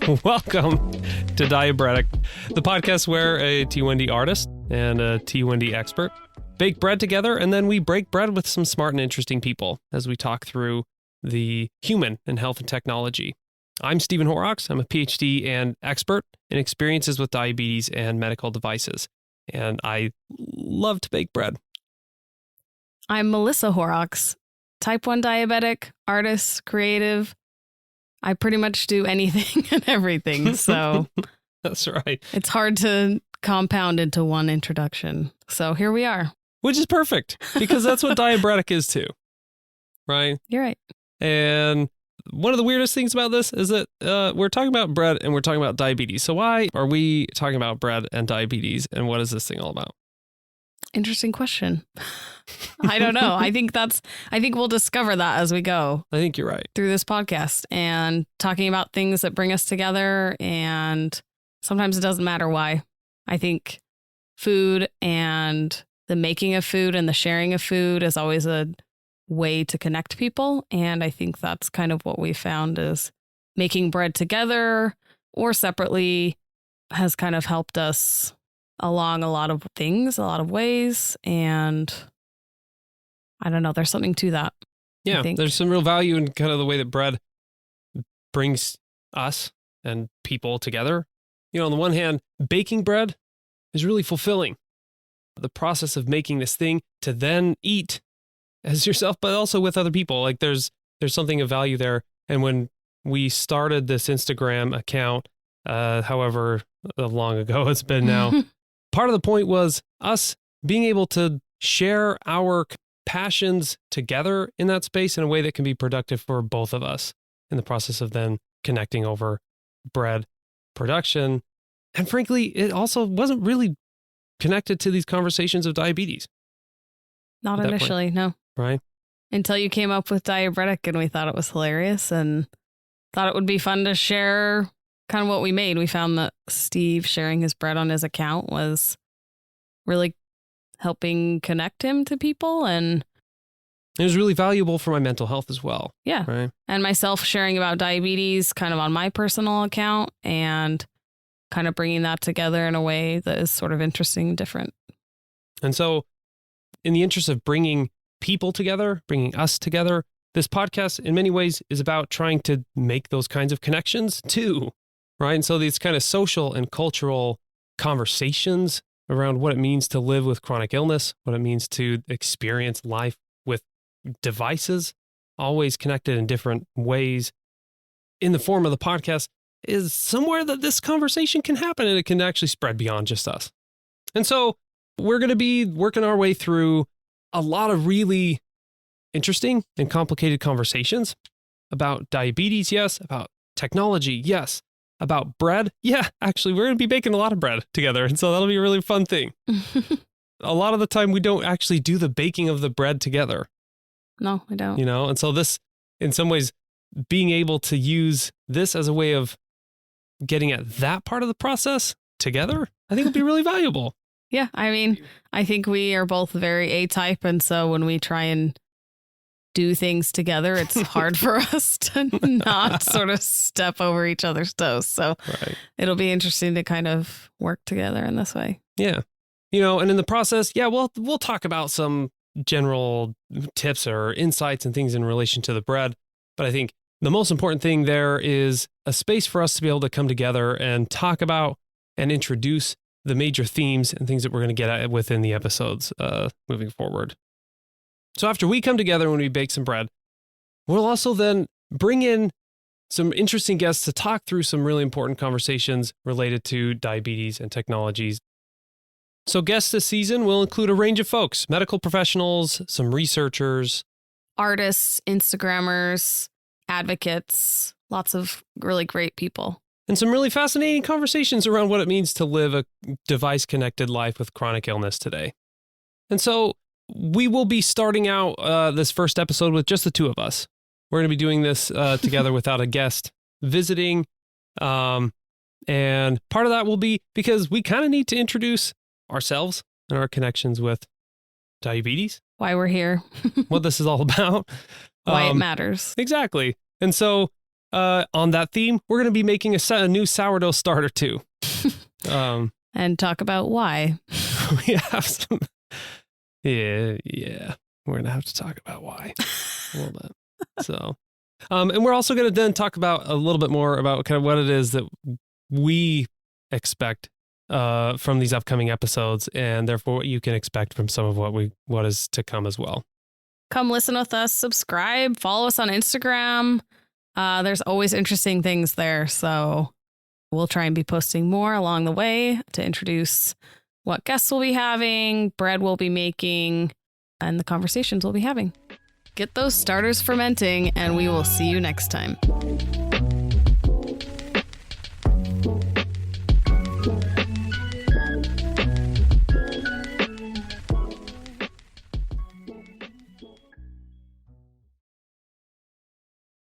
Welcome to Diabreadic, the podcast where a T1D artist and a T1D expert bake bread together, and then we break bread with some smart and interesting people as we talk through the human in health and technology. I'm Stephen Horrocks. I'm a PhD and expert in experiences with diabetes and medical devices, and I love to bake bread. I'm Melissa Horrocks, type 1 diabetic, artist, creative. I pretty much do anything and everything, so That's right. it's hard to compound into one introduction. So here we are. Which is perfect, because that's what Diabreadic is too, right? You're right. And one of the weirdest things about this is that we're talking about bread and we're talking about diabetes. So why are we talking about bread and diabetes, and what is this thing all about? Interesting question. I don't know. I think we'll discover that as we go I think you're right. through this podcast and talking about things that bring us together. And sometimes it doesn't matter why. I think food and the making of food and the sharing of food is always a way to connect people. And I think that's kind of what we found is making bread together or separately has kind of helped us along a lot of things, a lot of ways. And I don't know, there's something to that. Yeah, there's some real value in kind of the way that bread brings us and people together. You know, on the one hand, baking bread is really fulfilling. The process of making this thing to then eat as yourself, but also with other people. Like there's something of value there. And when we started this Instagram account, however long ago it's been now, part of the point was us being able to share our passions together in that space in a way that can be productive for both of us in the process of then connecting over bread production. And frankly, it also wasn't really connected to these conversations of diabetes. Not initially, no. Right? Until you came up with Diabreadic and we thought it was hilarious and thought it would be fun to share kind of what we made. We found that Steve sharing his bread on his account was really helping connect him to people, and it was really valuable for my mental health as well. Yeah. Right. And myself sharing about diabetes kind of on my personal account and kind of bringing that together in a way that is sort of interesting and different. And so in the interest of bringing people together, bringing us together, this podcast in many ways is about trying to make those kinds of connections too, right? And so these kind of social and cultural conversations around what it means to live with chronic illness, what it means to experience life with devices, always connected in different ways in the form of the podcast, is somewhere that this conversation can happen and it can actually spread beyond just us. And so we're going to be working our way through a lot of really interesting and complicated conversations about diabetes, yes, about technology, yes, about bread. Yeah, actually, we're going to be baking a lot of bread together. And so that'll be a really fun thing. A lot of the time, we don't actually do the baking of the bread together. No, I don't. You know, and so this, in some ways, being able to use this as a way of getting at that part of the process together, I think will be really valuable. Yeah, I mean, I think we are both very A-type, and so when we try and do things together, it's hard for us to not sort of step over each other's toes. So It'll be interesting to kind of work together in this way. Yeah. You know, and in the process, yeah, we'll talk about some general tips or insights and things in relation to the bread. But I think the most important thing there is a space for us to be able to come together and talk about and introduce the major themes and things that we're going to get at within the episodes moving forward. So after we come together when we bake some bread, we'll also then bring in some interesting guests to talk through some really important conversations related to diabetes and technologies. So guests this season will include a range of folks, medical professionals, some researchers, artists, Instagrammers, advocates, lots of really great people. And some really fascinating conversations around what it means to live a device-connected life with chronic illness today. And so we will be starting out this first episode with just the two of us. We're going to be doing this together without a guest visiting. And part of that will be because we kind of need to introduce ourselves and our connections with diabetes. Why we're here. What this is all about. Why it matters. Exactly. And so on that theme, we're going to be making a new sourdough starter too. And talk about why. We have some. Yeah. We're going to have to talk about why a little bit. So, and we're also going to then talk about a little bit more about kind of what it is that we expect from these upcoming episodes, and therefore what you can expect from some of what is to come as well. Come listen with us, subscribe, follow us on Instagram. There's always interesting things there. So we'll try and be posting more along the way to introduce what guests we'll be having, bread we'll be making, and the conversations we'll be having. Get those starters fermenting, and we will see you next time.